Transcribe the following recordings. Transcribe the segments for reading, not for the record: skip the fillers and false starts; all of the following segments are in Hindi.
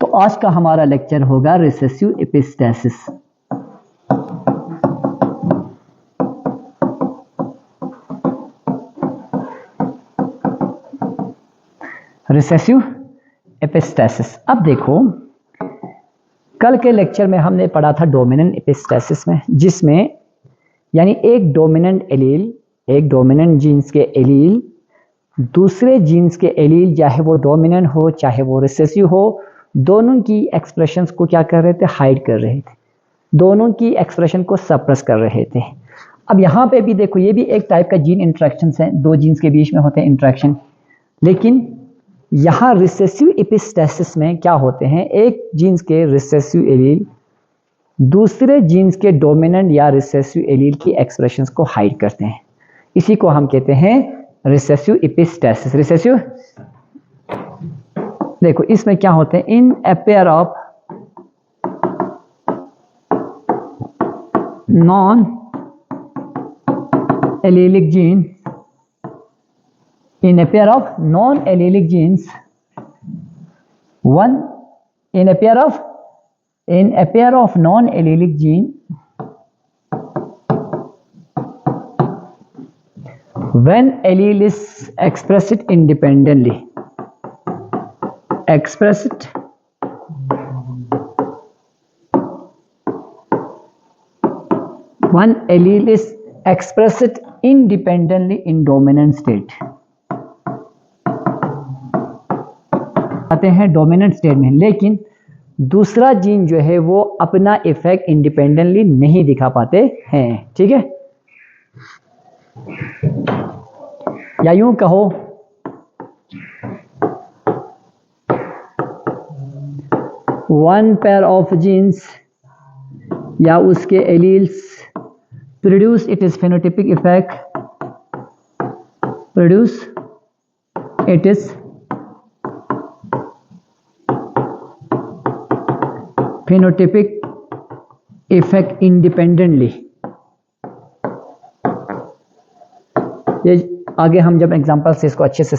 तो आज का हमारा लेक्चर होगा रिसेसिव एपिस्टेसिस। Recessive epistasis. अब देखो, कल के लेक्चर में हमने पढ़ा था डोमिनेंट एपिस्टेसिस में, जिसमें यानी एक डोमिनेंट जीन्स के एलील दूसरे जीन्स के एलील, चाहे वो डोमिनेंट हो चाहे वो रिसेसिव हो, दोनों की एक्सप्रेशंस को क्या कर रहे थे? हाइड कर रहे थे, दोनों की एक्सप्रेशन को सप्रेस कर रहे थे। अब यहाँ पे भी देखो, ये भी एक टाइप का जीन इंटरेक्शंस है, दो जीन्स के बीच में होते हैं इंटरेक्शन। लेकिन यहाँ रिसेसिव एपिस्टेसिस में क्या होते हैं? एक जीन्स के रिसेसिव एलील दूसरे जीन्स के डोमिनेंट या रिसेसिव एलील की एक्सप्रेशंस को हाइड करते हैं। इसी को हम कहते हैं रिसेसिव एपिस्टेसिस। रिसेसिव, देखो इसमें क्या होते हैं? In a pair of non allelic gene, in a pair of non-allelic genes, in a pair of non-allelic gene, when allele is expressed independently, one allele is expressed independently in dominant state, आते हैं डोमिनेंट स्टेट में, लेकिन दूसरा जीन जो है वो अपना इफेक्ट इंडिपेंडेंटली नहीं दिखा पाते हैं। ठीक है, या यूं कहो, वन पेयर ऑफ जीन्स या उसके alleles produce it is phenotypic effect, phenotypic effect independently। ये आगे हम जब एग्जांपल से इसको अच्छे से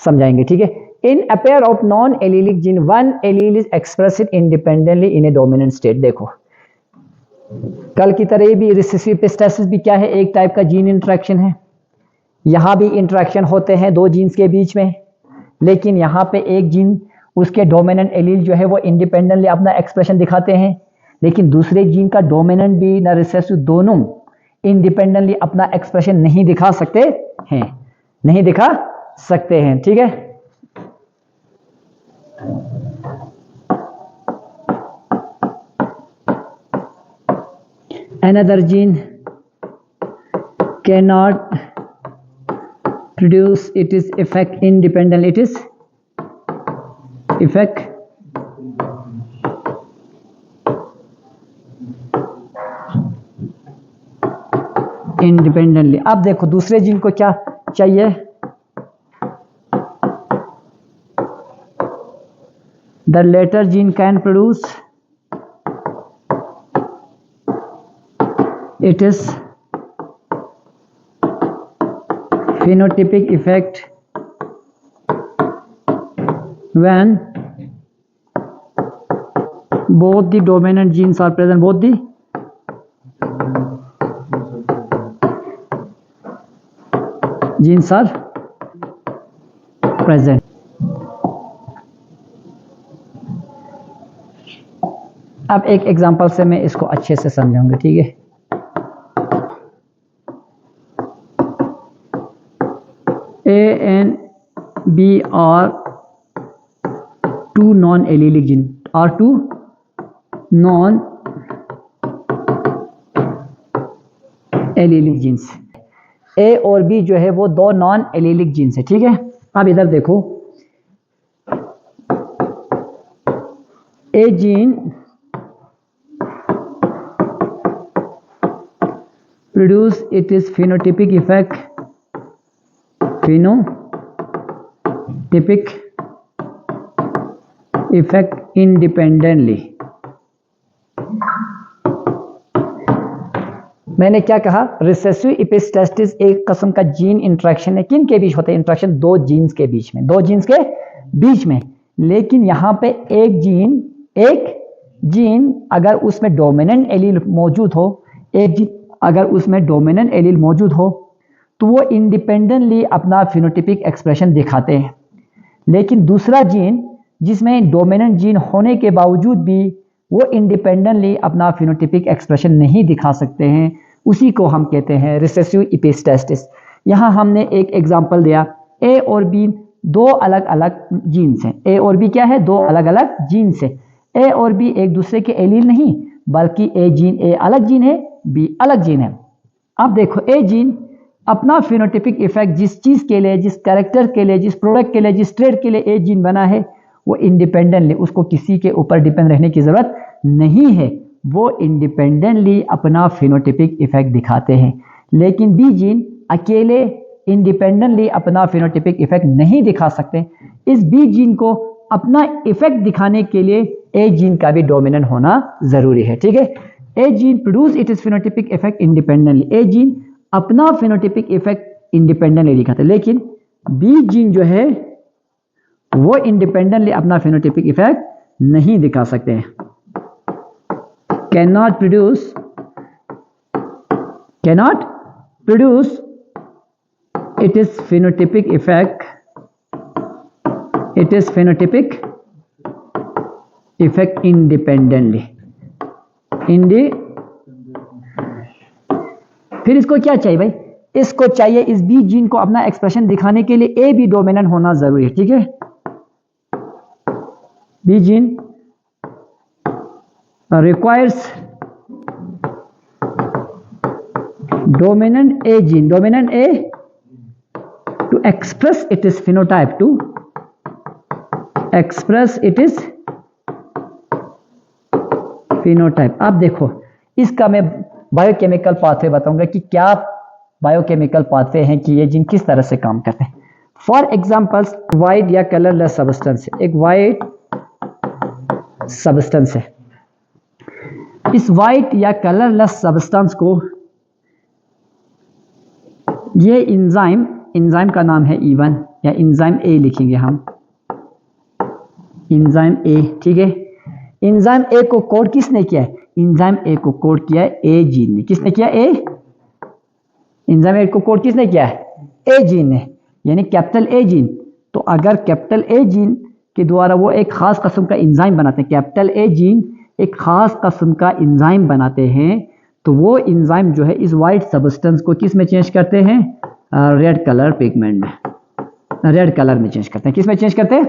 समझाएंगे। ठीक है, in a pair of non allelic gene, one allele is expressed independently in a dominant state. देखो, कल की तरह भी रिसेसिव एपिस्टेसिस भी क्या है? एक टाइप का जीन इंटरेक्शन है। यहां भी इंटरेक्शन होते हैं दो जीन्स के बीच में, लेकिन यहां पे एक जीन उसके डोमिनेंट एलील जो है वो इंडिपेंडेंटली अपना एक्सप्रेशन दिखाते हैं, लेकिन दूसरे जीन का डोमिनेंट भी ना रिसेसिव दोनों इंडिपेंडेंटली अपना एक्सप्रेशन नहीं दिखा सकते हैं। ठीक है, another gene cannot produce its effect independently, it is effect independently. अब देखो, दूसरे जीन को क्या चाहिए? The latter gene can produce it is phenotypic effect when both the dominant genes are present, both the genes are present। अब एक एग्जांपल से मैं इसको अच्छे से समझाऊंगा। ठीक है, A and B are two non-allelic genes, are two non-allelic genes। A और B जो है वो दो नॉन एलीलिक जीन्स है। ठीक है, अब इधर देखो, A gene produce it is phenotypic effect independently। मैंने क्या कहा? रिसेसिव एपिस्टेसिस एक किस्म का जीन इंटरेक्शन है। किन के बीच होता है इंटरेक्शन? दो जीन्स के बीच में, लेकिन यहाँ पे एक जीन अगर उसमें डोमिनेंट एलील मौजूद हो, एक जीन अगर उसमें डोमिनेंट एलील मौजूद हो तो वो इंडिपेंडेंटली अपना फिनोटाइपिक एक्सप्रेशन दिखाते हैं। लेकिन दूसरा जीन जिसमें डोमिनेंट जीन होने के बावजूद भी वो इंडिपेंडेंटली अपना फिनोटाइपिक एक्सप्रेशन नहीं दिखा सकते हैं, उसी को हम कहते हैं रिसेसिव एपिस्टेसिस। यहाँ हमने एक एग्जांपल दिया, ए और बी दो अलग अलग जीन्स हैं। ए और बी क्या है? दो अलग अलग जीन्स है। ए और बी एक दूसरे के एलील नहीं, बल्कि ए अलग जीन है, बी अलग जीन है। अब देखो, ए जीन अपना फिनोटाइपिक इफेक्ट जिस चीज के लिए, जिस कैरेक्टर के लिए, जिस प्रोडक्ट के लिए, जिस ट्रेड के लिए ए जीन बना है, वो इंडिपेंडेंटली, उसको किसी के ऊपर डिपेंड रहने की जरूरत नहीं है, वो इंडिपेंडेंटली अपना फिनोटाइपिक इफेक्ट दिखाते हैं। लेकिन बी जीन अकेले इंडिपेंडेंटली अपना फिनोटाइपिक इफेक्ट नहीं दिखा सकते। इस बी जीन को अपना इफेक्ट दिखाने के लिए ए जीन का भी डोमिनेंट होना जरूरी है। ठीक है, a gene produce it is phenotypic effect independently. A gene अपना फिनोटाइपिक इफेक्ट इंडिपेंडेंटली दिखाते हैं, लेकिन बी जीन जो है वो इंडिपेंडेंटली अपना फिनोटाइपिक इफेक्ट नहीं दिखा सकते हैं। cannot produce it is phenotypic effect independently। फिर इसको क्या चाहिए भाई? इसको चाहिए, इस बी जीन को अपना एक्सप्रेशन दिखाने के लिए ए भी डोमिनेंट होना जरूरी है। ठीक है, B gene requires dominant A gene, dominant A to express its phenotype, to express its phenotype। अब देखो, इसका मैं बायोकेमिकल पाथवे बताऊंगा कि क्या बायोकेमिकल पाथवे हैं कि ये जीन किस तरह से काम करते हैं। फॉर एग्जांपल्स, वाइट या कलरलेस सब्सटेंस, एक वाइट सब्सटेंस है। इस वाइट या कलरलेस सब्सटेंस को, ये इंजाइम का नाम है E1 या इंजाइम ए लिखेंगे हम, इंजाइम ए। ठीक है, इंजाइम ए को कोड किसने किया है? इंजाइम ए को कोड किया है ए जीन ने। किसने किया? ए। इंजाइम ए को कोड किसने किया है? ए जीन ने, यानी कैपिटल ए जीन। तो अगर कैपिटल ए जीन के द्वारा वो एक खास किस्म का इंजाइम बनाते हैं, कैपिटल ए जीन एक खास किस्म का इंजाइम बनाते हैं, तो वो इंजाइम जो है इस वाइट सब्सटेंस को किस में चेंज करते हैं? रेड कलर पिगमेंट में, रेड कलर में चेंज करते हैं। किस में चेंज करते हैं?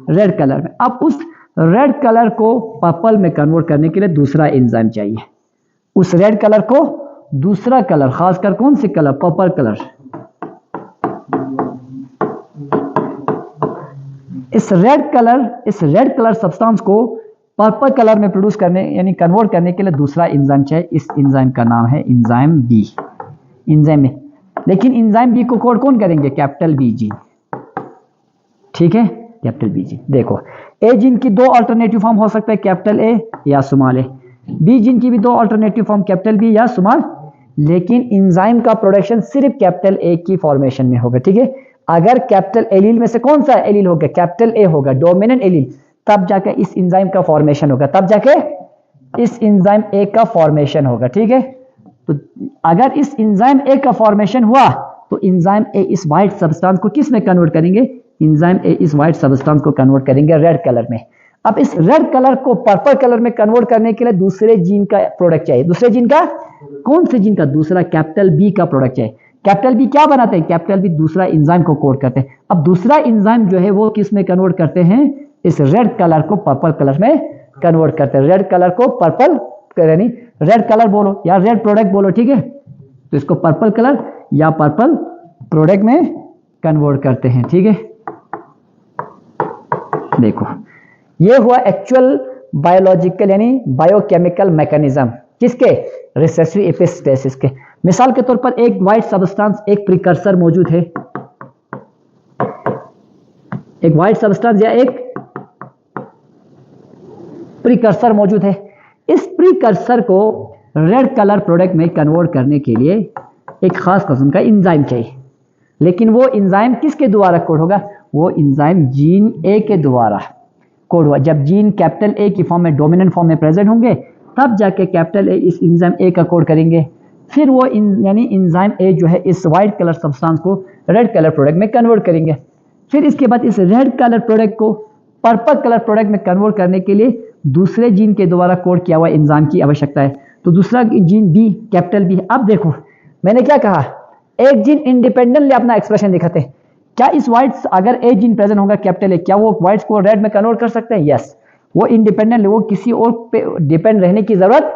रेड कलर में। अब उस रेड कलर को पर्पल में कन्वर्ट करने के लिए दूसरा एंजाइम चाहिए। उस रेड कलर को दूसरा कलर, खासकर कौन सी कलर? Purple colour. इस रेड कलर सब्सटेंस को पर्पल कलर में प्रोड्यूस करने यानी कन्वर्ट करने के लिए दूसरा एंजाइम चाहिए। इस एंजाइम का नाम है एंजाइम बी, एंजाइम में। लेकिन एंजाइम बी को कोड कौन करेंगे? Capital B gene. ठीक है, कैपिटल बी जीन। देखो, ए जीन की दो अल्टरनेटिव फॉर्म हो सकता है, कैपिटल ए या स्मॉल ए। बी जीन की भी दो अल्टरनेटिव फॉर्म, कैपिटल बी या स्मॉल। लेकिन एंजाइम का प्रोडक्शन सिर्फ कैपिटल ए की फॉर्मेशन में होगा। ठीक है, अगर कैपिटल एलील में से कौन सा एलील होगा? कैपिटल ए होगा, डोमिनेंट एलील, तब जाके इस एंजाइम का फॉर्मेशन होगा, तब जाके इस एंजाइम ए का फॉर्मेशन होगा। ठीक है, तो अगर इस एंजाइम ए का फॉर्मेशन हुआ तो एंजाइम ए इस व्हाइट सब्सटेंस को किस में कन्वर्ट करेंगे? एंजाइम ए इस व्हाइट सब्सटेंस को कन्वर्ट करेंगे रेड कलर में। अब इस रेड कलर को पर्पल कलर में कन्वर्ट करने के लिए दूसरे जीन का प्रोडक्ट चाहिए। दूसरे जीन का, कौन से जीन का? दूसरा कैपिटल बी का प्रोडक्ट चाहिए। कैपिटल बी क्या बनाते हैं? कैपिटल बी दूसरा एंजाइम को कोड करते हैं। अब दूसरा एंजाइम जो है वो किस में कन्वर्ट करते हैं? इस रेड कलर को पर्पल कलर में कन्वर्ट करते हैं। रेड कलर को पर्पल, यानी रेड कलर बोलो या रेड प्रोडक्ट बोलो। ठीक है, तो इसको पर्पल कलर या पर्पल प्रोडक्ट में कन्वर्ट करते हैं। ठीक है, देखो, ये हुआ एक्चुअल बायोलॉजिकल यानी बायोकेमिकल मैकेनिज्म किसके? रिसेसिव एपिस्टेसिस के। मिसाल के तौर पर एक व्हाइट सब्सटेंस, एक प्रिकर्सर मौजूद है, एक व्हाइट सब्सटेंस या एक प्रिकर्सर मौजूद है। इस प्रिकर्सर को रेड कलर प्रोडक्ट में कन्वर्ट करने के लिए एक खास किस्म का एंजाइम चाहिए। लेकिन वो एंजाइम किसके द्वारा कोड होगा? वो एंजाइम जीन ए के द्वारा, कोड हुआ। जब जीन कैपिटल ए की फॉर्म में, डोमिनेंट फॉर्म में प्रेजेंट होंगे, तब जाके कैपिटल ए इस एंजाइम ए का कोड करेंगे। फिर वो यानी एंजाइम ए जो है इस वाइट कलर सब्सटेंस को रेड कलर प्रोडक्ट में कन्वर्ट करेंगे। फिर इसके बाद इस रेड कलर प्रोडक्ट को पर्पल कलर प्रोडक्ट में कन्वर्ट करने के लिए दूसरे जीन के द्वारा कोड किया हुआ एंजाइम की आवश्यकता है। तो दूसरा जीन बी, कैपिटल बी। अब देखो मैंने क्या कहा, एक जीन इंडिपेंडेंटली अपना एक्सप्रेशन दिखाते हैं। क्या इस व्हाइट्स, अगर ए जीन प्रेजेंट होगा कैपिटल ए, क्या वो व्हाइट्स को रेड में कन्वर्ट कर सकते हैं? यस, वो इंडिपेंडेंटली, वो किसी और पे डिपेंड रहने की जरूरत,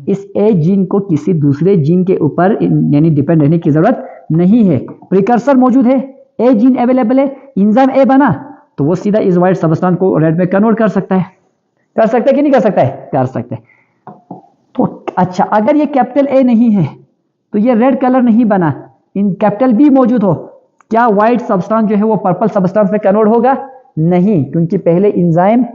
इस ए जीन को किसी दूसरे जीन के ऊपर यानी डिपेंड रहने की जरूरत नहीं है। प्रिकर्सर मौजूद है, ए जीन अवेलेबल है, एंजाइम ए बना, तो वो सीधा इस व्हाइट सब्सटेंस को रेड में कन्वर्ट कर सकता है। कर सकता है कि नहीं कर सकता है? कर सकता है। तो अच्छा, अगर ये कैपिटल ए नहीं है तो ये रेड कलर नहीं बना, इन कैपिटल बी मौजूद हो, क्या व्हाइट सब्सटेंस जो है वो पर्पल सब्सटेंस में कन्वर्ट होगा? नहीं, क्योंकि पहले एंजाइम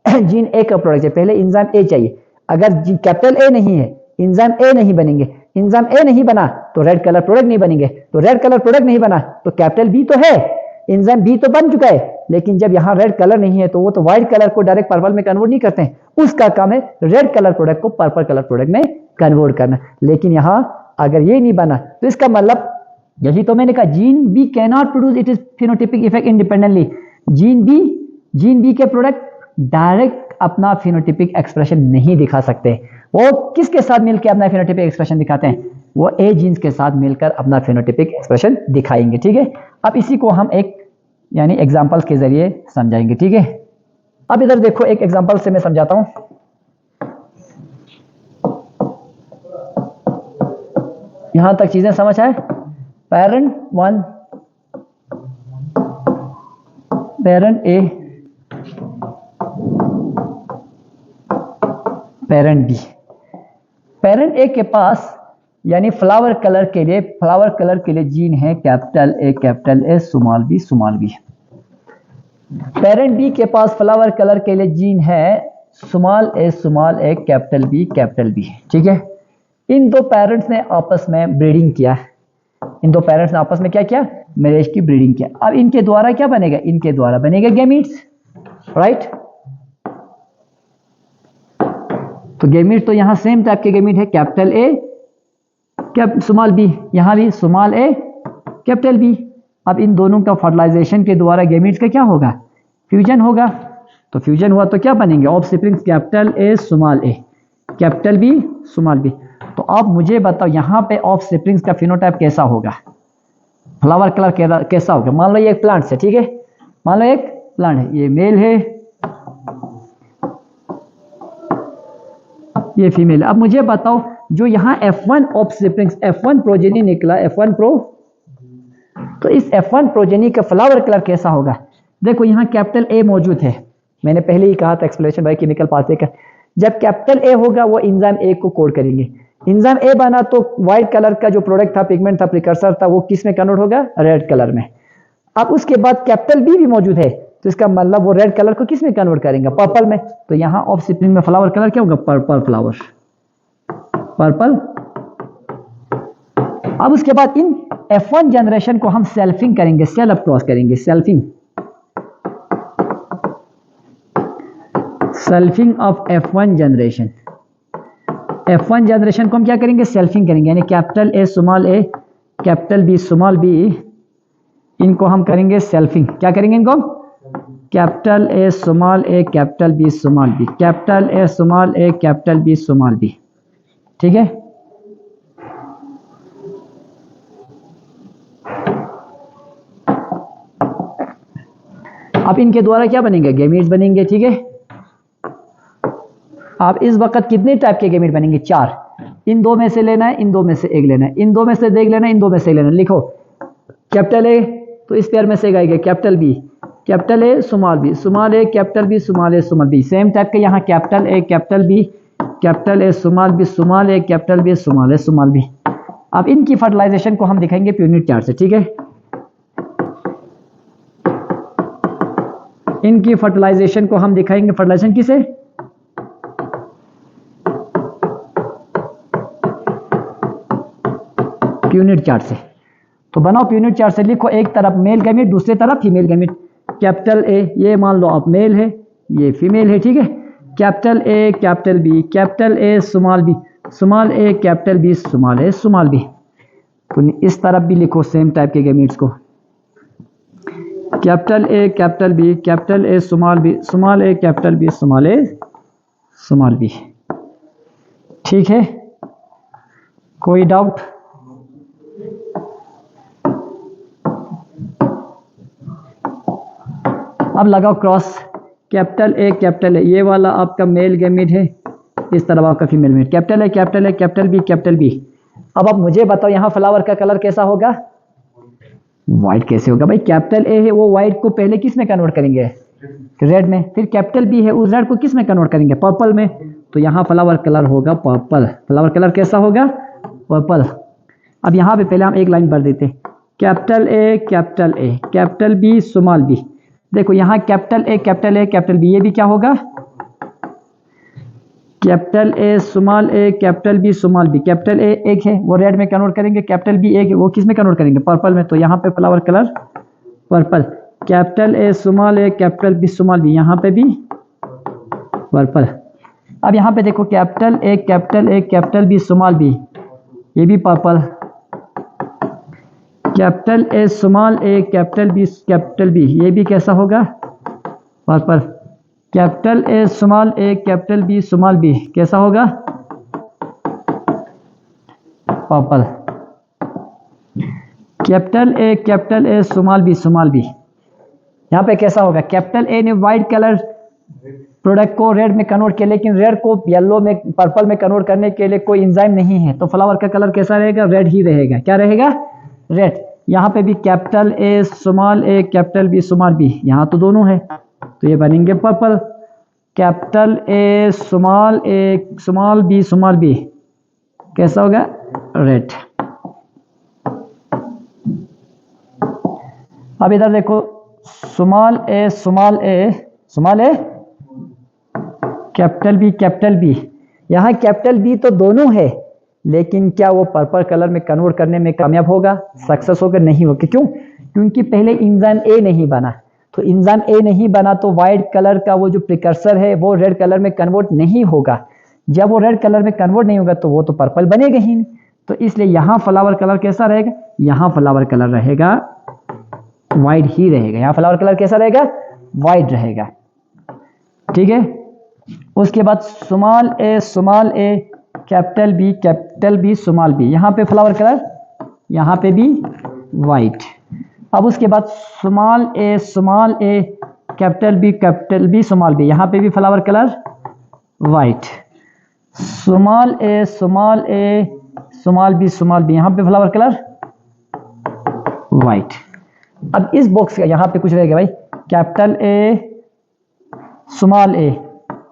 जीन ए का प्रोडक्ट है, पहले एंजाइम ए चाहिए। अगर कैपिटल ए नहीं है, एंजाइम ए नहीं बनेंगे, एंजाइम ए नहीं बना तो रेड कलर प्रोडक्ट नहीं बनेंगे, तो रेड कलर प्रोडक्ट नहीं बना तो कैपिटल बी तो है, एंजाइम बी तो बन चुका है, लेकिन जब यहाँ रेड कलर नहीं है तो वो तो व्हाइट कलर को डायरेक्ट पर्पल में कन्वर्ट नहीं करते हैं, उसका काम है रेड कलर प्रोडक्ट को पर्पल कलर प्रोडक्ट में कन्वर्ट करना। लेकिन यहाँ अगर ये नहीं बना तो इसका मतलब, यही तो मैंने कहा, gene B cannot produce it is phenotypic effect independently. Gene B के प्रोडक्ट डायरेक्ट अपना फिनोटाइपिक एक्सप्रेशन नहीं दिखा सकते। वो किसके साथ मिलकर अपना फिनोटाइपिक एक्सप्रेशन दिखाते हैं? वो ए जीन्स के साथ मिलकर अपना फिनोटाइपिक एक्सप्रेशन दिखाएंगे। ठीक है, अब इसी को हम एक यानी एग्जांपल्स के जरिए समझाएंगे। ठीक है, अब इधर देखो, एक एग्जांपल से मैं समझाता हूं। यहां तक चीजें समझ आए? Parent 1, parent A, parent B. Parent A के पास यानी फ्लावर कलर के लिए जीन है capital A, small B, small B. Parent B के पास फ्लावर कलर के लिए जीन है स्मॉल ए, कैपिटल बी। ठीक है, इन दो पेरेंट्स ने आपस में ब्रीडिंग किया, इन दो पेरेंट्स ने आपस में क्या किया? मैरिज की ब्रीडिंग किया। अब इनके द्वारा क्या बनेगा? इनके द्वारा बनेगा गैमीट्स, राइट? तो गैमीट तो यहां सेम टाइप के गैमीट है, कैपिटल ए, स्मॉल बी, यहां भी स्मॉल ए, कैपिटल बी। अब इन दोनों का फर्टिलाइजेशन के द्वारा गैमीट्स का क्या होगा? फ्यूजन होगा। तो फ्यूजन हुआ तो क्या बनेंगे? Offsprings capital A, small A, capital B, small B. तो आप मुझे बताओ यहां पे ऑफस्प्रिंग्स का फिनोटाइप कैसा होगा? फ्लावर कलर कैसा होगा? मान लो ये एक प्लांट है, ठीक है, मान लो एक प्लांट है, ये मेल है, ये फीमेल है। अब मुझे बताओ जो यहाँ F1 ऑफस्प्रिंग्स, F1 प्रोजेनी निकला, F1 प्रो, तो इस F1 प्रोजेनी का फ्लावर कलर कैसा होगा? देखो यहाँ कैपिटल ए मौजूद है, मैंने पहले ही कहा था एक्सप्लेनेशन बाय केमिकल पाथवे का। जब कैपिटल ए होगा वो एंजाइम ए को कोड करेंगे, एंजाइम ए बना तो व्हाइट कलर का जो प्रोडक्ट था, पिगमेंट था, प्रिकर्सर था, वो किस में कन्वर्ट होगा? रेड कलर में। अब उसके बाद कैपिटल बी भी मौजूद है, तो इसका मतलब वो रेड कलर को किस में कन्वर्ट करेंगे? पर्पल में। तो यहाँ ऑफस्प्रिंग में फ्लावर कलर क्या होगा? Purple flower, purple. अब उसके बाद इन F1 जनरेशन को हम सेल्फिंग करेंगे, सेल अप क्रॉस करेंगे, selfing of F1 generation. F1 generation को हम क्या करेंगे? सेल्फिंग करेंगे, यानी capital A, small A, capital B, small B, इनको हम करेंगे सेल्फिंग। क्या करेंगे इनको? Capital A, small A, capital B, small B, capital A, small A, capital B, small B. ठीक है, अब इनके द्वारा क्या बनेंगे? गैमीट्स बनेंगे। ठीक है, आप इस वक्त कितने टाइप के गैमीट बनेंगे? 4। इन दो में से लेना है, इन दो में से एक लेना है, इन दो में से देख लेना है, इन दो में से लेना है। लिखो कैपिटल ए, तो इस पेयर में से आएगा capital B, capital A, small B, small A, capital B, small A, small B. Same type के यहाँ capital A, capital B, capital A, small B, small A, capital B, small A, small B. अब इनकी फर्टिलाइजेशन को हम दिखाएंगे यूनिट चार्ट से। ठीक है, इनकी फर्टिलाइजेशन को हम दिखाएंगे, फर्टिलाइजेशन किसे? यूनिट चार्ट से। तो बनाओ यूनिट चार्ट से, लिखो एक तरफ मेल गैमीट, दूसरी तरफ फीमेल गैमीट। कैपिटल ए, ये मान लो आप मेल है, ये फीमेल है, ठीक है। Capital A capital B, capital A small B, small A capital B, small A small B. तो इस तरफ भी लिखो सेम टाइप के गैमीट्स को, capital A capital B, capital A small B, small A capital B, small A small B. ठीक है, कोई डाउट? अब लगाओ cross, capital A capital A, ये वाला आपका मेल गैमीट है, इस तरफ आपका female gamete, capital A capital A capital B capital B. अब आप मुझे बताओ यहाँ फ्लावर का कलर कैसा होगा? व्हाइट कैसे होगा भाई? कैपिटल ए है वो व्हाइट को पहले किस में कन्वर्ट करेंगे? रेड में। फिर कैपिटल बी है उस रेड को किस में कन्वर्ट करेंगे? पर्पल में। तो यहाँ फ्लावर कलर होगा पर्पल। फ्लावर कलर कैसा होगा? पर्पल। अब यहाँ पे पहले हम एक लाइन भर देते, capital A capital A capital B small B. देखो यहाँ capital A capital A capital B, ये भी क्या होगा? Capital A small A capital B small B. Capital A एक है वो रेड में कन्वर्ट करेंगे, कैपिटल बी एक है वो किस में कन्वर्ट करेंगे? पर्पल में। तो यहाँ पे flower colour purple. Capital A small A capital B small B, यहाँ पे भी पर्पल। अब यहाँ पे देखो capital A capital B small B, ये भी purple. Capital A small A capital B, ये भी कैसा होगा? Purple. Capital A small A capital B small B कैसा होगा? Purple. Capital A small B, यहाँ पे कैसा होगा? कैपिटल ए ने व्हाइट कलर प्रोडक्ट को रेड में कन्वर्ट किया, लेकिन रेड को येलो में पर्पल में कन्वर्ट करने के लिए कोई एंजाइम नहीं है, तो फ्लावर का कलर कैसा रहेगा? रेड ही रहेगा। क्या रहेगा? रेड। यहाँ पे भी capital A small A capital B small B, यहाँ तो दोनों है तो ये बनेंगे purple. Capital A small B कैसा होगा? रेड। अब इधर देखो स्मॉल ए कैपिटल बी, यहाँ कैपिटल बी तो दोनों है, लेकिन क्या वो पर्पल कलर में कन्वर्ट करने में कामयाब होगा? सक्सेस होगा? नहीं होगा। क्यों? क्योंकि पहले इंजाइम ए नहीं बना। तो इंजाइम ए नहीं बना तो व्हाइट कलर का वो जो प्रिकर्सर है वो रेड कलर में कन्वर्ट नहीं होगा। जब वो रेड कलर में कन्वर्ट नहीं होगा तो वो तो पर्पल बनेगा ही नहीं। तो इसलिए यहाँ फ्लावर कलर कैसा रहेगा? यहाँ फ्लावर कलर रहेगा व्हाइट ही रहेगा। यहाँ फ्लावर कलर कैसा रहेगा? व्हाइट रहेगा। ठीक है। उसके बाद small A capital B small B, यहाँ पे फ्लावर कलर यहाँ पे भी व्हाइट। अब उसके बाद small A capital B small B, यहाँ पे भी flower colour white. Small A small B, यहाँ पे फ्लावर कलर व्हाइट। अब इस बॉक्स का यहाँ पे कुछ रहेगा भाई, capital A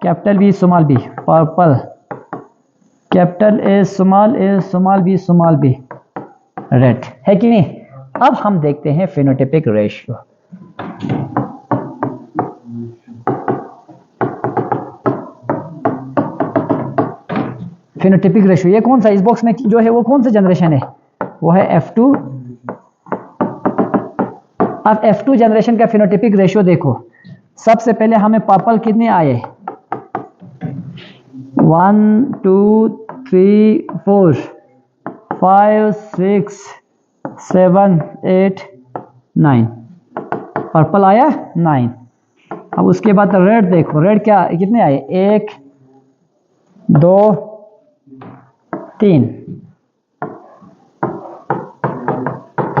capital B small B purple, capital A small B red, है कि नहीं? अब हम देखते हैं फेनोटाइपिक रेशियो। फेनोटाइपिक रेशियो ये कौन सा इस बॉक्स में जो है वो कौन सा जनरेशन है? वो है F2। अब F2 जनरेशन का फेनोटाइपिक रेशियो देखो, सबसे पहले हमें पर्पल कितने आए? 1 2 3 4 5 6 7 8 9 पर्पल आया 9। अब उसके बाद रेड देखो, रेड क्या कितने आए? 1 2 3।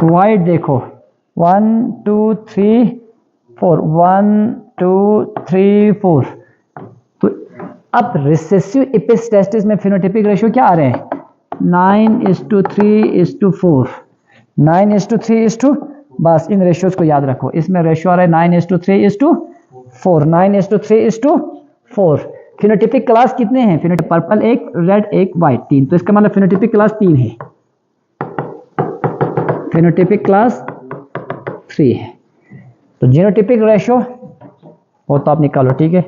वाइट देखो 1 2 3 4 1 2 3 4। तो अब रिसेसिव एपिस्टेसिस में फेनोटाइपिक रेशियो क्या आ रहे हैं? 9:3:4, 9:3:, बस इन रेशियोज को याद रखो। इसमें रेशियो आ रहा है 9:3:4, 9:3:4। फिनोटाइपिक क्लास कितने हैं? फिनोटाइपिक पर्पल एक, रेड एक, व्हाइट 3। तो इसका मतलब फिनोटाइपिक क्लास 3 है, फिनोटाइपिक क्लास 3 है। तो जीनोटाइपिक रेशियो वो तो आप निकालो, ठीक है।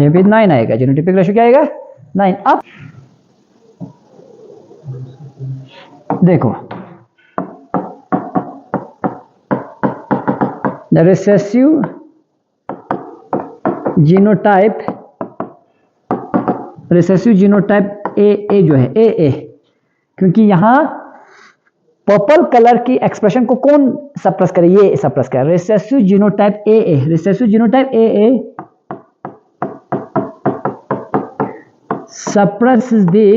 ये भी 9 आएगा, जीनोटाइपिक रेशियो क्या आएगा? 9। अब देखो द रिसेसिव जीनोटाइप ए जो है ए, क्योंकि यहां पर्पल कलर की एक्सप्रेशन को कौन सप्रेस करे, ये सप्रेस करे। Recessive genotype A suppresses the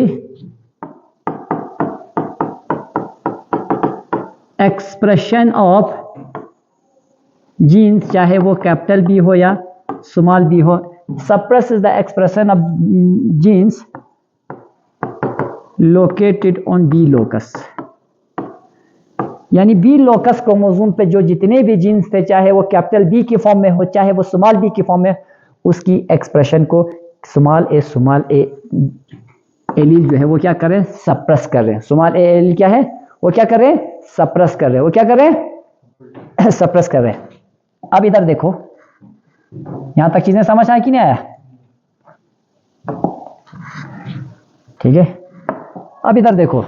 expression of genes, चाहे वो कैपिटल बी हो या स्मॉल बी हो, suppresses the expression of genes located on B locus। यानी बी लोकस क्रोमोसोम पे जो जितने भी जीन्स थे, चाहे वो कैपिटल बी की फॉर्म में हो चाहे वो स्मॉल बी की फॉर्म में, उसकी एक्सप्रेशन को स्मॉल ए एलील जो है वो क्या कर रहे हैं, सप्रेस कर रहे हैं। स्मॉल ए एलील क्या है, वो क्या कर रहे हैं, सप्रेस कर रहे हैं। वो क्या कर रहे हैं, सप्रेस कर रहे हैं। अब इधर देखो, यहां तक चीजें समझ आया कि नहीं आया? ठीक है, अब इधर देखो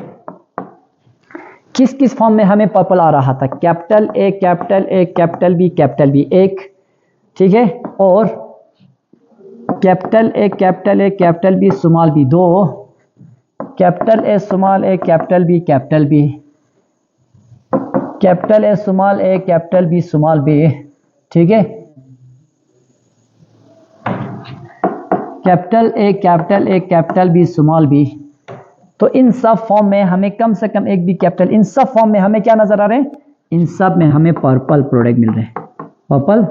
किस किस फॉर्म में हमें पर्पल आ रहा था, कैपिटल ए कैपिटल बी एक, ठीक है, और capital A capital B small B दो, capital A small A capital B capital A small A capital B small B, ठीक है, capital A capital B small B. तो इन सब फॉर्म में हमें कम से कम एक भी कैपिटल, इन सब फॉर्म में हमें क्या नजर आ रहे हैं, इन सब में हमें पर्पल प्रोडक्ट मिल रहे हैं। पर्पल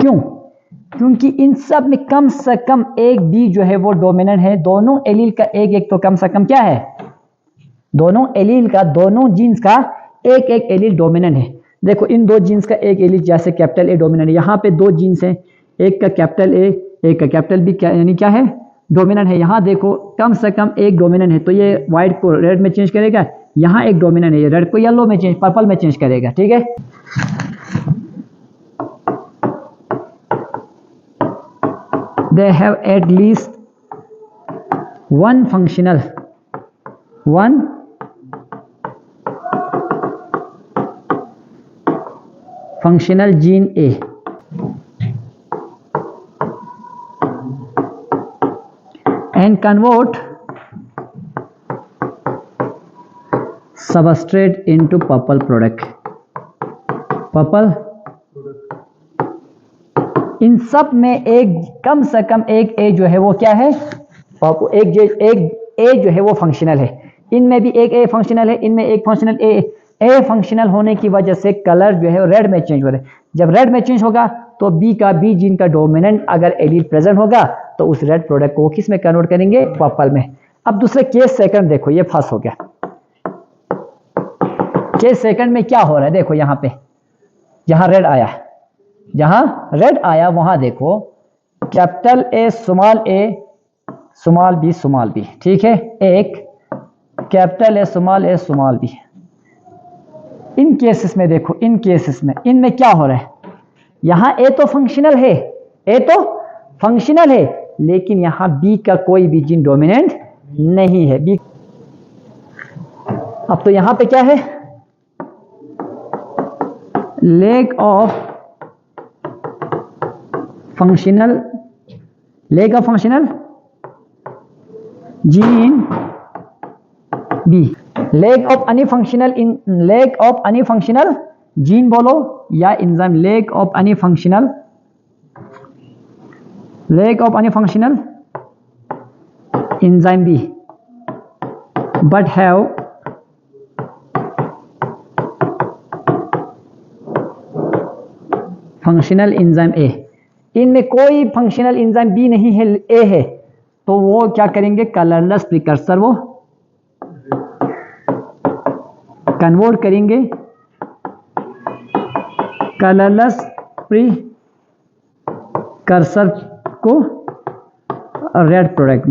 क्यों? क्योंकि इन सब में कम से कम एक बी जो है वो डोमिनेंट है। दोनों एलील का एक तो कम से कम क्या है, दोनों एलील का, दोनों जीन्स का एक एलील डोमिनेंट है। देखो इन दो जीन्स का एक एलील, जैसे कैपिटल ए डोमिनेंट है, यहाँ पे दो जीन्स हैं, एक का कैपिटल ए एक का कैपिटल बी, क्या यानी क्या है, डोमिनेंट है। यहाँ देखो कम से कम एक डोमिनेंट है, तो ये व्हाइट को रेड में चेंज करेगा, यहाँ एक डोमिनेंट है, ये रेड को येलो में चेंज, पर्पल में चेंज करेगा, ठीक है। They have at least one functional gene A, and convert substrate into purple product। Purple इन सब में एक कम से कम एक ए जो है वो क्या है, एक ए जो है वो फंक्शनल है। इनमें भी एक ए फंक्शनल है, इनमें एक फंक्शनल ए फंक्शनल होने की वजह से कलर जो है वो रेड में चेंज हो रहा है। जब रेड में चेंज होगा तो बी जीन का डोमिनेंट अगर एलील प्रेजेंट होगा तो उस रेड प्रोडक्ट को किस में कन्वर्ट करेंगे, पर्पल में। अब दूसरे केस सेकंड देखो, ये फर्स्ट हो गया। केस सेकंड में क्या हो रहा है, देखो यहाँ पे, जहां रेड आया वहां देखो कैपिटल ए स्मॉल बी, ठीक है, एक कैपिटल ए स्मॉल बी। इन केसेस में देखो, इन केसेस में इनमें क्या हो रहा है, यहां ए तो फंक्शनल है, लेकिन यहां बी का कोई भी जीन डोमिनेंट नहीं है। बी अब तो यहां पे क्या है, lack of functional gene B, lack of any functional gene बोलो या enzyme, lack of any functional enzyme B, but have functional enzyme A. इनमें कोई फंक्शनल एंजाइम बी नहीं है, ए है, तो वो क्या करेंगे, कलरलेस प्रिकर्सर वो कन्वर्ट करेंगे कलरलेस प्रिकर्सर को रेड प्रोडक्ट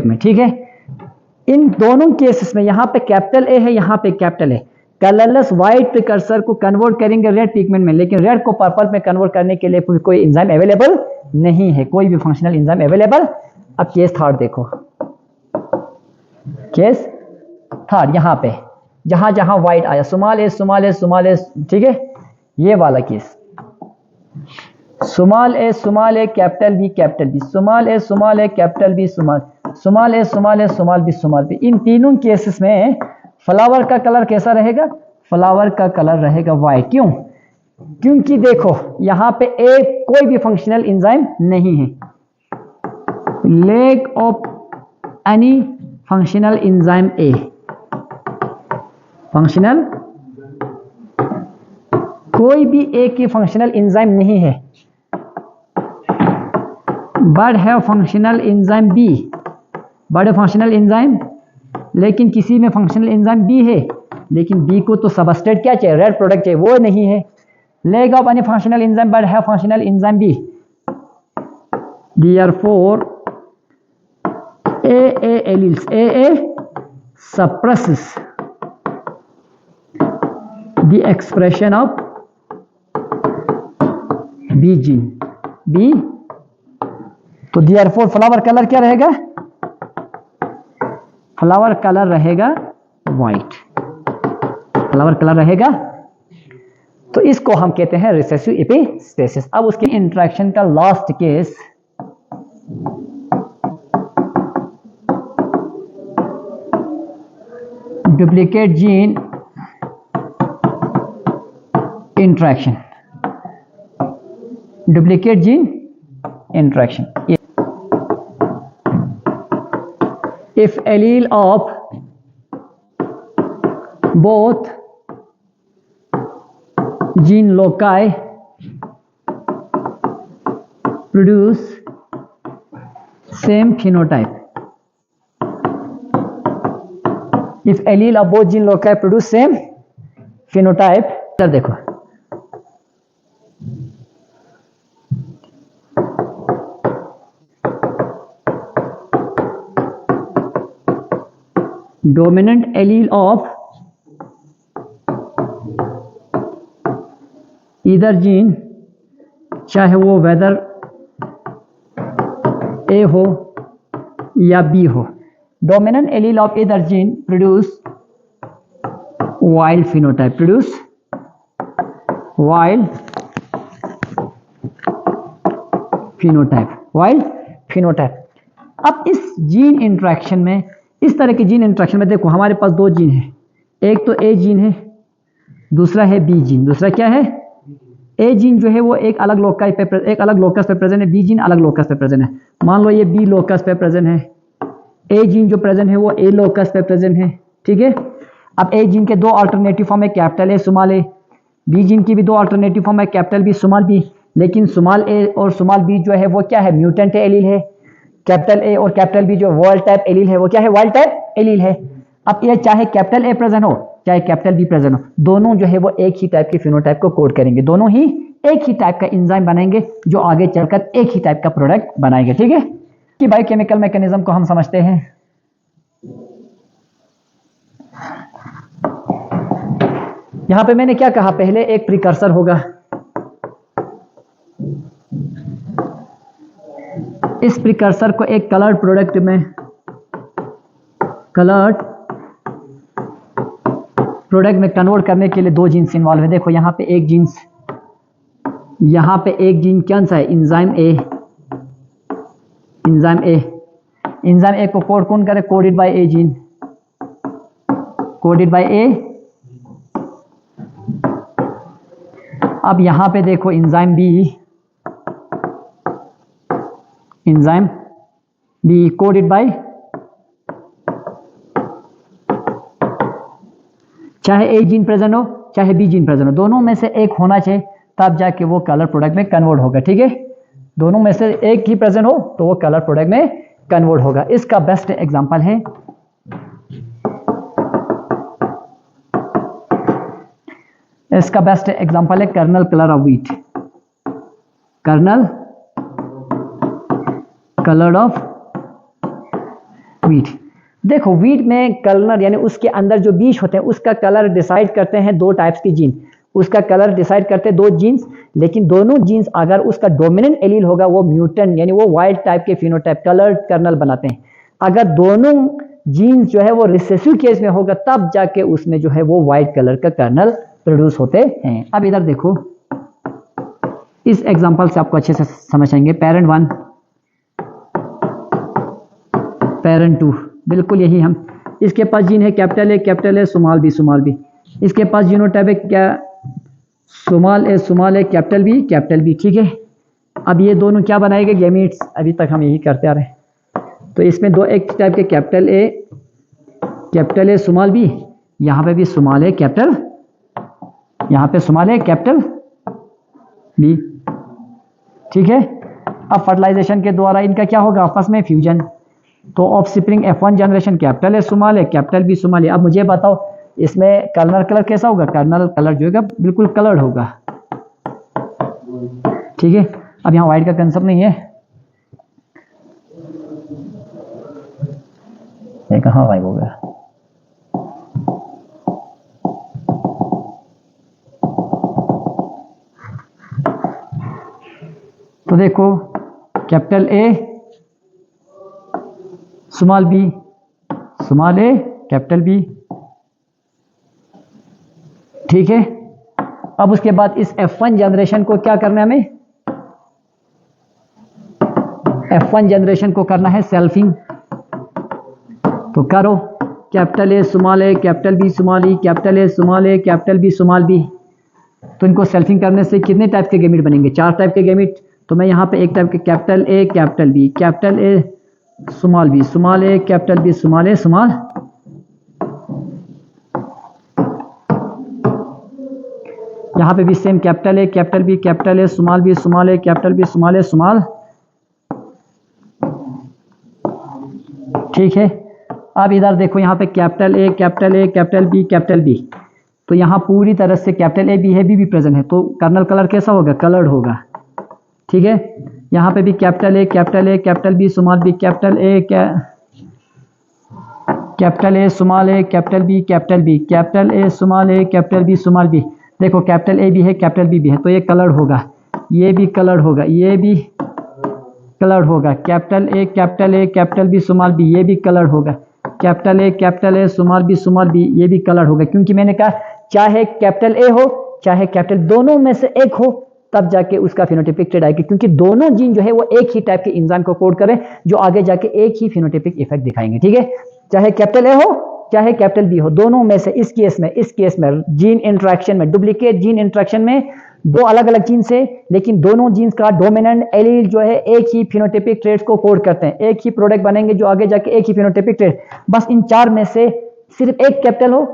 में, ठीक है। इन दोनों केसेस में यहां पे कैपिटल ए है, यहां पे कैपिटल है, कलरलेस व्हाइट प्रिकर्सर को कन्वर्ट करेंगे रेड पिगमेंट में, लेकिन रेड को पर्पल में कन्वर्ट करने के लिए कोई एंजाइम अवेलेबल नहीं है, कोई भी फंक्शनल एंजाइम अवेलेबल। अब केस थर्ड देखो, केस थर्ड, यहां पे जहां जहां वाइट आया, small A small A small A, ठीक है, ये वाला case, small A capital B capital B, small A capital B small A small B, इन तीनों केसेस में फ्लावर का कलर कैसा रहेगा? फ्लावर का कलर रहेगा वाइट। क्यों? क्योंकि देखो यहां पे ए कोई भी फंक्शनल एंजाइम नहीं है, lack of any functional enzyme A, functional कोई भी ए की फंक्शनल एंजाइम नहीं है, बट है फंक्शनल एंजाइम बी, बड़े फंक्शनल एंजाइम, लेकिन किसी में फंक्शनल एंजाइम बी है, लेकिन बी को तो सबस्ट्रेट क्या चाहिए? रेड प्रोडक्ट चाहिए, वो नहीं है। Lack of any functional enzyme but है functional enzyme B, therefore A alleles, A suppresses the expression of B gene, B, तो देयरफॉर फ्लावर कलर क्या रहेगा? फ्लावर कलर रहेगा व्हाइट, फ्लावर कलर रहेगा। तो इसको हम कहते हैं रिसेसिव एपिस्टेसिस। अब उसके इंटरेक्शन का last case, duplicate gene interaction, duplicate gene interaction. If allele of both gene loci produce same phenotype, if allele of both gene loci produce same phenotype, इधर देखो, dominant allele of either gene, चाहे वो वेदर ए हो या बी हो, dominant allele of either gene produce wild phenotype, produce wild phenotype, wild phenotype। अब इस जीन इंटरेक्शन में, इस तरह के जीन इंटरेक्शन में देखो हमारे पास दो जीन है, एक तो ए जीन है, दूसरा है बी जीन। दूसरा क्या है? ए जीन जो है वो एक अलग लोकस पे, एक अलग लोकस पे प्रेजेंट है, बी जीन अलग लोकस पे प्रेजेंट है। मान लो ये बी लोकस पे प्रेजेंट है, ए जीन जो प्रेजेंट है वो ए लोकस पे प्रेजेंट है, ठीक है। अब ए जीन के दो अल्टरनेटिव फॉर्म है, capital A small A, B gene की भी दो अल्टरनेटिव फॉर्म है, कैपिटल बी स्मॉल बी, लेकिन स्मॉल ए और स्मॉल बी जो है वो क्या है? म्यूटेंट एलील है। कैपिटल ए और कैपिटल बी जो वाइल्ड टाइप एलील है वो क्या है? वाइल्ड टाइप एलील है। अब ये चाहे कैपिटल ए प्रेजेंट हो चाहे कैपिटल बी प्रेजेंट हो, दोनों जो है वो एक ही टाइप के फिनोटाइप को कोड करेंगे, दोनों ही एक ही टाइप का एंजाइम बनाएंगे जो आगे चलकर एक ही टाइप का प्रोडक्ट बनाएंगे, ठीक है। कि बायोकेमिकल मैकेनिज्म को हम समझते हैं। यहां पे मैंने क्या कहा? पहले एक प्रिकर्सर होगा, इस प्रिकर्सर को एक कलर्ड प्रोडक्ट में, कलर्ड प्रोडक्ट में कन्वर्ट करने के लिए दो जीन्स इन्वॉल्व है। देखो यहाँ पे एक जीन्स, यहाँ पे एक जीन कौन सा है? Enzyme A, enzyme A, enzyme A को कोड कौन करे? Coded by A gene, coded by A. अब यहाँ पे देखो enzyme B, enzyme B coded by, चाहे ए जीन प्रेजेंट हो चाहे बी जीन प्रेजेंट हो, दोनों में से एक होना चाहिए, तब जाके वो कलर प्रोडक्ट में कन्वर्ट होगा, ठीक है। दोनों में से एक ही प्रेजेंट हो तो वो कलर प्रोडक्ट में कन्वर्ट होगा। इसका बेस्ट एग्जांपल है, इसका बेस्ट एग्जांपल है kernel colour of wheat, kernel colour of wheat. देखो व्हीट में कलर यानी उसके अंदर जो बीज होते हैं उसका कलर डिसाइड करते हैं दो टाइप्स की जीन, उसका कलर डिसाइड करते हैं दो जीन्स, लेकिन दोनों जीन्स अगर उसका डोमिनेंट एलील होगा वो म्यूटेंट यानी वो वाइल्ड टाइप के फिनोटाइप कलर्ड कर्नल बनाते हैं। अगर दोनों जीन्स जो है वो रिसेसिव केस में होगा, तब जाके उसमें जो है वो वाइट कलर का कर्नल प्रोड्यूस होते हैं। अब इधर देखो, इस एग्जांपल से आपको अच्छे से समझ आएंगे। पेरेंट 1, पेरेंट 2, बिल्कुल यही हम, इसके पास जीन है कैपिटल ए स्मॉल बी, इसके पास जीनोटाइप है क्या, स्मॉल ए कैपिटल बी, ठीक है। अब ये दोनों क्या बनाएंगे, गैमीट्स। अभी तक हम यही करते आ रहे हैं। तो इसमें दो एक टाइप के कैपिटल ए स्मॉल बी, यहाँ पे भी स्मॉल ए कैपिटल, यहाँ पे स्मॉल ए कैपिटल बी, ठीक है। अब फर्टिलाइजेशन के द्वारा इनका क्या होगा, आपस में फ्यूजन। तो offspring F1 generation capital A small A capital B small A. अब मुझे बताओ इसमें कर्नल कलर कैसा होगा, कर्नल कलर जो है बिल्कुल कलर्ड होगा, ठीक है। अब यहाँ वाइट का कंसेप्ट नहीं है, ये कहाँ गायब हो गया। तो देखो capital A small B, small A capital B, ठीक है। अब उसके बाद इस F1 जनरेशन को क्या करना है हमें, F1 जनरेशन को करना है सेल्फिंग। तो करो capital A small A capital B small E, capital A small A capital B small B. तो इनको सेल्फिंग करने से कितने टाइप के गैमीट बनेंगे, 4 टाइप के गैमीट। तो मैं यहाँ पे एक टाइप के capital A capital B, capital A small B, small A capital B small A small, यहाँ पे भी same capital A capital B, capital A small B, small A capital B small A small, ठीक है। अब इधर देखो यहाँ पे capital A capital B capital B. तो यहाँ पूरी तरह से कैपिटल ए बी है, बी प्रेजेंट है, तो कर्नल कलर कैसा होगा, कलर्ड होगा, ठीक है। यहाँ पे भी capital A capital B small B, capital A small A capital B, capital A small A capital B small B. देखो कैपिटल ए भी है कैपिटल बी भी है, तो ये कलर्ड होगा, ये भी कलर्ड होगा, ये भी कलर्ड होगा। Capital A capital B small B, ये भी कलर्ड होगा। कैपिटल ए स्मॉल बी, ये भी कलर्ड होगा, क्योंकि मैंने कहा चाहे कैपिटल ए हो चाहे कैपिटल, दोनों में से एक हो तब जाके उसका फिनोटाइपिक ट्रेड आएगी, क्योंकि दोनों जीन जो है वो एक ही टाइप के एंजाइम को कोड करें जो आगे जाके एक ही फिनोटाइपिक इफेक्ट दिखाएंगे, ठीक है। चाहे कैपिटल ए हो चाहे कैपिटल बी हो, दोनों में से इस केस में जीन इंटरेक्शन में, डुप्लीकेट जीन इंटरेक्शन में दो अलग अलग जीन से, लेकिन दोनों जीन्स का डोमिनेंट एलील जो है एक ही फिनोटाइपिक ट्रेड्स को कोड करते हैं, एक ही प्रोडक्ट बनेंगे जो आगे जाके एक ही फिनोटाइपिक ट्रेड। बस इन 4 में से सिर्फ एक कैपिटल हो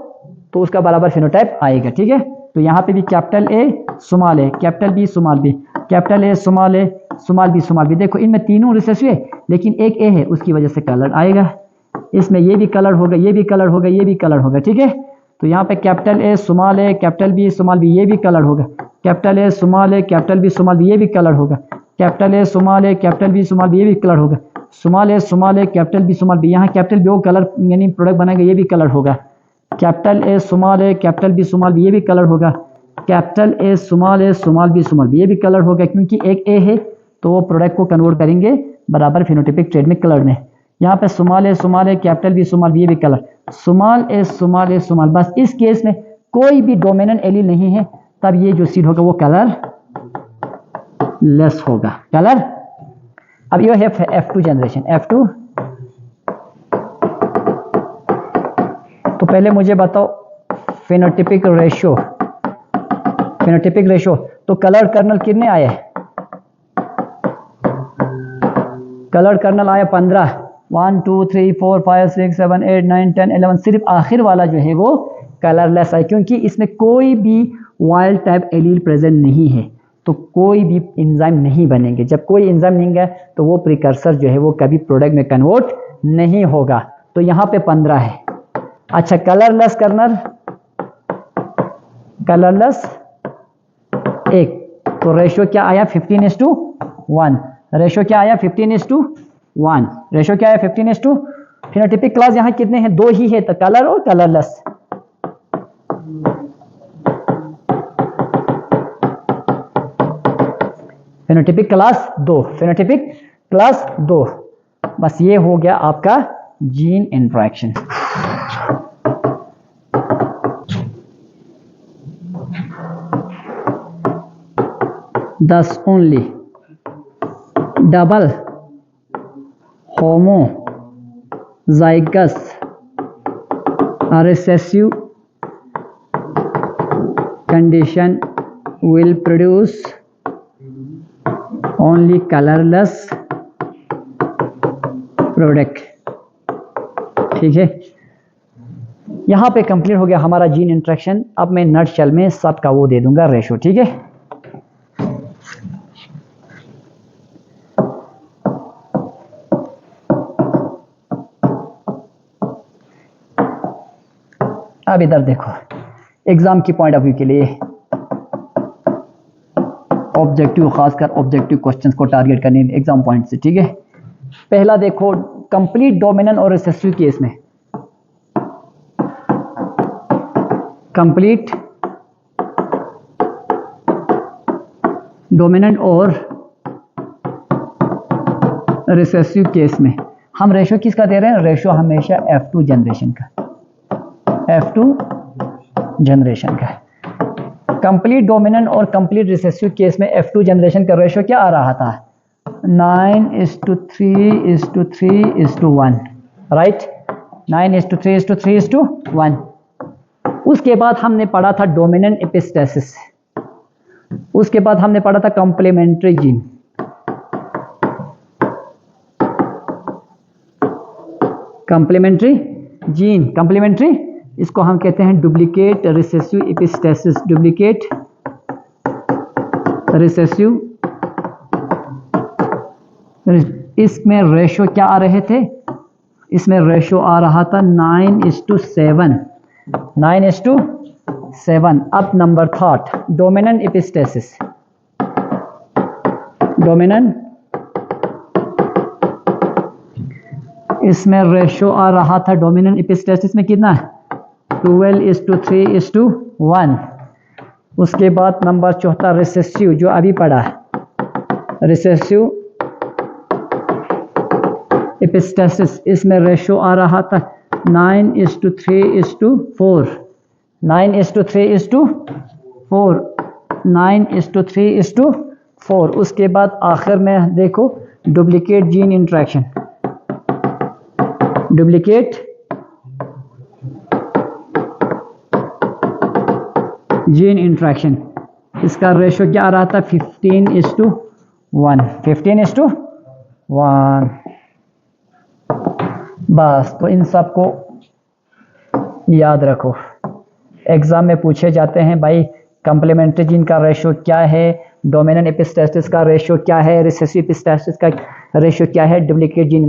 तो उसका बराबर फिनोटाइप आएगा, ठीक है। तो यहाँ पे भी capital A small A capital B small B, capital A small B small B. देखो इनमें तीनों रिसेसिव है, लेकिन एक ए है, उसकी वजह से कलर आएगा। इसमें ये भी कलर होगा, ये भी कलर होगा, ये भी कलर होगा, ठीक है। तो यहाँ पे capital A small A capital B small B, ये भी कलर होगा। Capital A small A capital B small B, ये भी कलर होगा। Capital A small A capital B small B, ये भी कलर होगा। Small A capital B small B, यहाँ कैपिटल बी वो कलर यानी प्रोडक्ट बनाएगा, ये भी कलर होगा। Capital A small A capital B small B, ये भी कलर होगा। Capital A small B small B, ये भी कलर होगा, क्योंकि एक ए है तो वो प्रोडक्ट को कन्वर्ट करेंगे बराबर फिनोटाइपिक ट्रेड में कलर में। यहाँ पे small A capital B small B, ये भी कलर, स्मॉल ए स्मॉल। बस इस केस में कोई भी डोमिनेंट एलील नहीं है, तब ये जो सीड होगा वो कलर लेस होगा, कलर। अब ये है F2 जनरेशन, F2। तो पहले मुझे बताओ फिनोटाइपिक रेशियो, तो कलर कर्नल कितने आए, कलर कर्नल आया 15, 1 2 3 4 5 6 7 8 9 10 11। सिर्फ आखिर वाला जो है वो कलरलेस है, क्योंकि इसमें कोई भी वाइल्ड टाइप एलील प्रेजेंट नहीं है, तो कोई भी एंजाइम नहीं बनेंगे। जब कोई एंजाइम नहीं है तो वो प्रिकर्सर जो है वो कभी प्रोडक्ट में कन्वर्ट नहीं होगा। तो यहाँ पे 15 है। अच्छा कलरलेस कर्नल, कलरलेस 1, तो रेशियो क्या आया 15:1। रेशियो क्या आया 15:1। रेशियो क्या आया 15:। फिनोटाइपिक क्लास यहाँ कितने हैं, 2 ही है, तो कलर और colourless. Phenotypic class 2, phenotypic class 2। बस ये हो गया आपका gene interaction. Thus only double homozygous recessive condition will produce only colorless product. ठीक है, यहाँ पे कंप्लीट हो गया हमारा जीन इंट्रैक्शन। अब मैं नटशेल में सबका वो दे दूंगा रेशो। ठीक है, अब इधर देखो, एग्जाम की पॉइंट ऑफ व्यू के लिए ऑब्जेक्टिव, खासकर ऑब्जेक्टिव क्वेश्चंस को टारगेट करने एग्जाम पॉइंट से। ठीक है, पहला देखो, कंप्लीट डोमिनेंट और रिसेसिव केस में, कंप्लीट डोमिनेंट और रिसेसिव केस में हम रेशो किसका दे रहे हैं? रेशो हमेशा F2 जनरेशन का, F2 जनरेशन का। कंप्लीट डोमिनेंट और कंप्लीट रिसेसिव केस में F2 जनरेशन का रेशो क्या आ रहा था? 9:3:3:1, राइट, 9:3:3:1। उसके बाद हमने पढ़ा था डोमिनेंट एपिस्टेसिस, उसके बाद हमने पढ़ा था complementary gene, complementary gene, complementary, इसको हम कहते हैं duplicate recessive epistasis, duplicate recessive. इसमें रेशो क्या आ रहे थे? इसमें रेशो आ रहा था 9:7, 9:7। अब number third, dominant epistasis, dominant, इसमें रेशो आ रहा था डोमिनेंट एपिस्टेसिस में कितना? 12:3:1। उसके बाद नंबर चौथा रिसेसिव, जो अभी पढ़ा है, रिसेसिव एपिस्टेसिस, इसमें रेशो आ रहा था 9:3:4, 9:3:4, 9:3:4। उसके बाद आखिर में देखो duplicate gene interaction, duplicate gene interaction, इसका रेशो क्या आ रहा था? 15:1, 15:1। बस, तो इन सब को याद रखो, एग्जाम में पूछे जाते हैं भाई कॉम्प्लीमेंट्री जीन का रेशो क्या है, डोमिनेंट एपिस्टेसिस का रेशो क्या है, रिसेसिव एपिस्टेसिस का रेशो क्या है, डुप्लीकेट जीन